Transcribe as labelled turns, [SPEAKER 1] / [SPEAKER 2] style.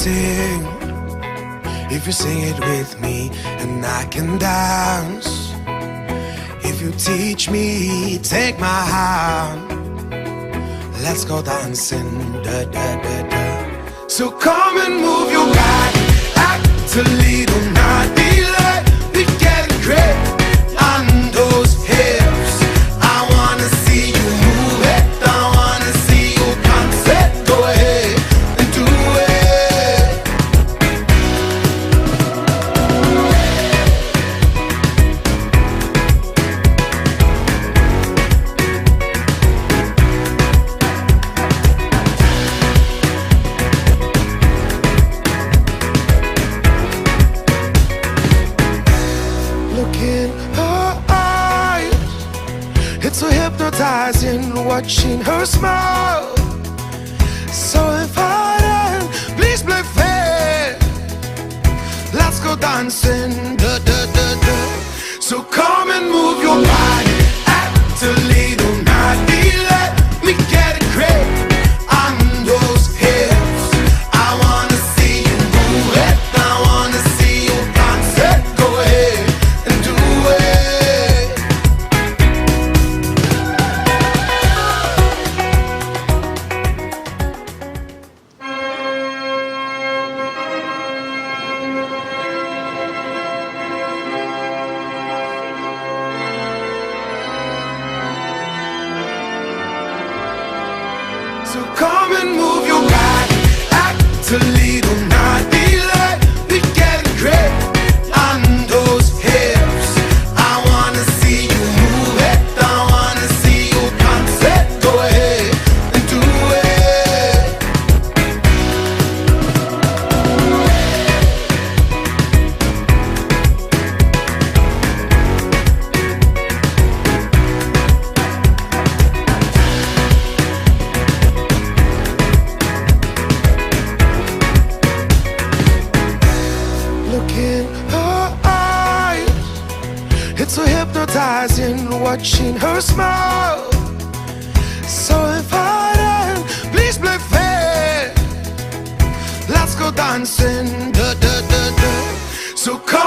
[SPEAKER 1] sing if you sing it with me, and I can dance if you teach me. Take my hand, let's go dancing, da da da da. So come and move your body, act a little not delay. We get great on those hips. I wanna see you move it, I wanna see you concept. Go ahead and do it. Look in her eyes, it's so hypnotizing watching her smile. So inviting, please play fair. Let's go dancing, da da da da. So come and move your body, act a little not delay. We get it great on those hips. I wanna see you move it, I wanna see you concept. Go ahead and do it. So come and move your body, act a little not delay. We get it great on those hips. I wanna see you move it, I wanna see you concept. Go ahead and do it. Look in her eyes, it's so hypnotizing watching her smile. So inviting, please play fair. Let's go dancing, da da da da. So come